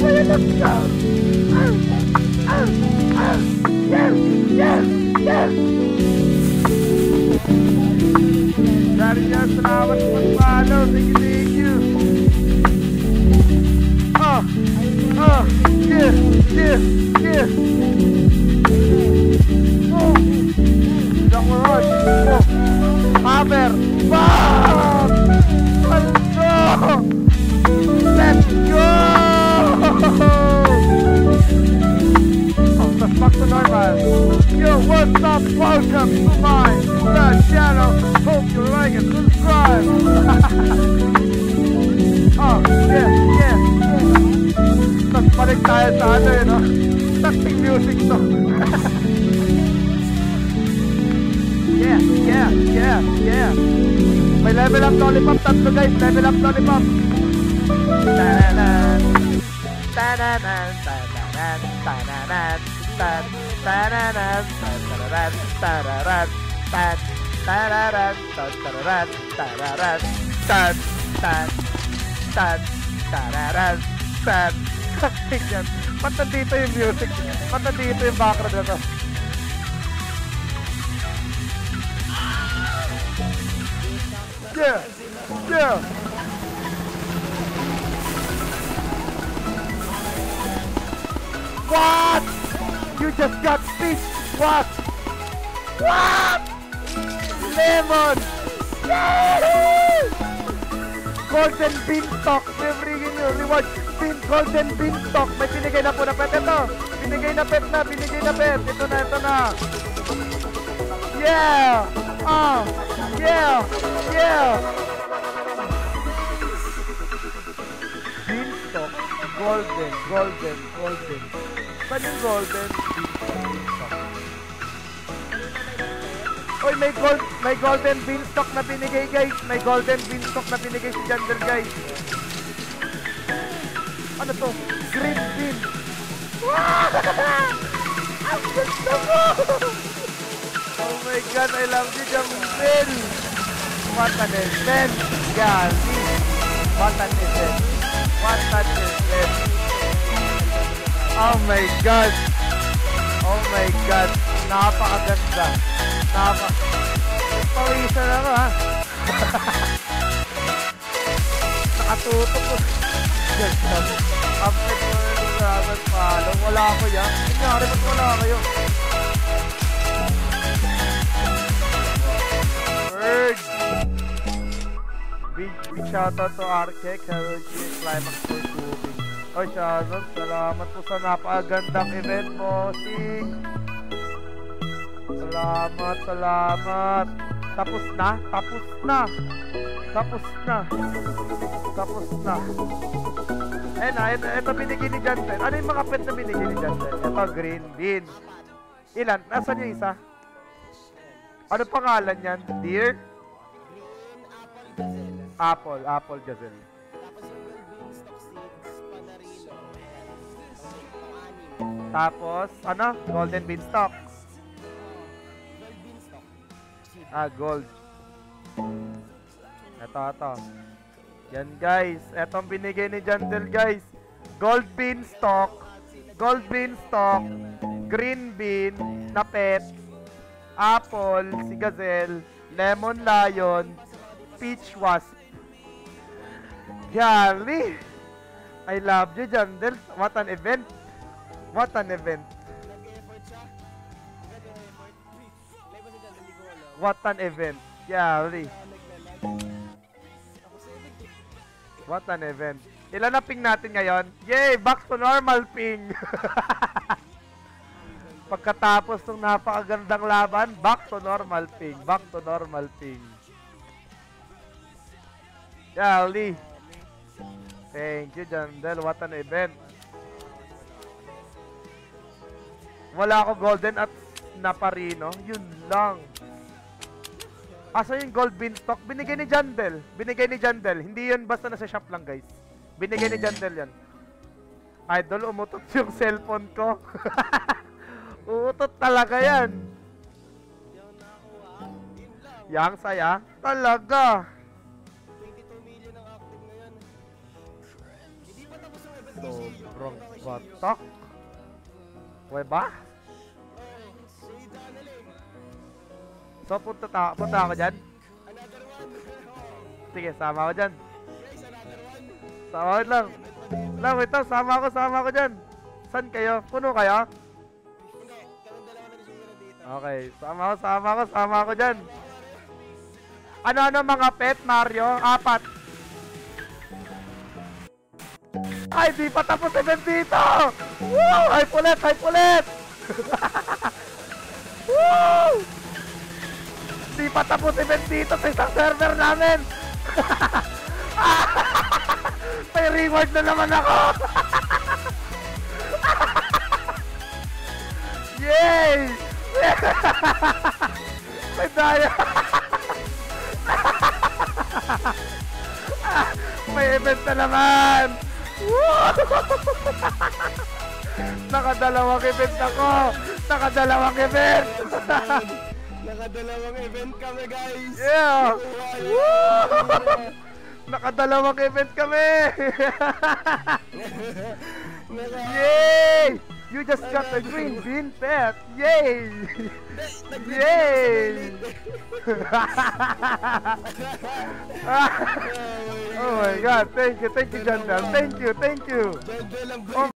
Let's go! Yes! Yes! Yes! Darian, salamat sa pag-follow. Thank you. Yes! Yes! Yes! Oh! Don't rush! Oh! Hammer! Bam! Let's go! Let's go! Let's back to normal. Yo, what's up? Welcome to my channel. Hope you like it. Subscribe. Yeah. Tapos balik tayo sa ano yun, no? Tasting music to. Yeah. May level up lollipop tatlo guys. Level up lollipop. Tananan. Ba't nandito yung music? Ba't nandito yung background na to? Yeah! What? You just got stitched? What? Lemon! Golden beanstalk! May freaking new reward! Golden beanstalk! May binigay na po na pet ito! Binigay na pet! Ito na! Yeah! Yeah! Beanstalk! Golden! Saan yung golden? Oy, may golden beanstalk na binigay guys. May golden beanstalk na binigay si Jander guys. Ano to? Green bean. Ang gusto mo! Oh my god, I love you, Jander. What an event, guys. What an event. Oh my god. Napakaganda. Pawisan ako ha. Nakatutok ko. Update mo na yung salamat follow. Wala ako yan. Kunyari, ba't wala kayo? Bird. Big shoutout to Arke. Carol G. Climax for cooking. Oh, shoutout. Salamat po sa napakagandang event mo. Salamat. Tapos na. Ito binigay ni Jansen. Ano yung mga pet na binigay ni Jansen? Ito, green bean. Ilan? Nasaan yung isa? Ano pangalan yan? Deer? Apple Gazelle. Tapos, ano? Golden beanstalk. Gold. Ito. Yan guys. Ito ang binigay ni Jandel guys. Gold beanstalk. Green bean na pet. Apple, si Gazelle. Lemon lion. Peach wasp. Yali. I love you, Jandel. What an event. Yali. What an event. Ilan na ping natin ngayon? Yay! Back to normal ping! Pagkatapos ng napakagandang laban, back to normal ping. Yali. Thank you, Jandel. What an event. Wala ako golden at naparino. Yun lang. Asa yung gold beanstalk? Binigay ni Jandel. Hindi yun basta nasa shop lang, guys. Binigay ni Jandel yan. Idol, umutot yung cellphone ko. Uutot talaga yan. Yang saya? Talaga. 22 million ang active ngayon. Hindi pa tapos ang event Sobrang batak. Uwe ba? So, punta ako dyan? Sige, sama ako dyan. Sama ko lang. Lang, wait lang, sama ako dyan. San kayo? Puno kayo? Okay, sama ako dyan. Ano mga pet, Mario? 4. Ay, di pa tapos event dito! Woo! Hype ulit! Woo! Di pa tapos event dito sa isang server namin! May reward na naman ako! Yay! May daya! May event na naman! Woo! Nakadalawang event ako! Nakadalawang event kami, guys! Yeah! Woo! Nakadalawang event kami! Yay! You just got a green bean pet! Yay! Yay! Oh my god, thank you, Jandal. Thank you. Oh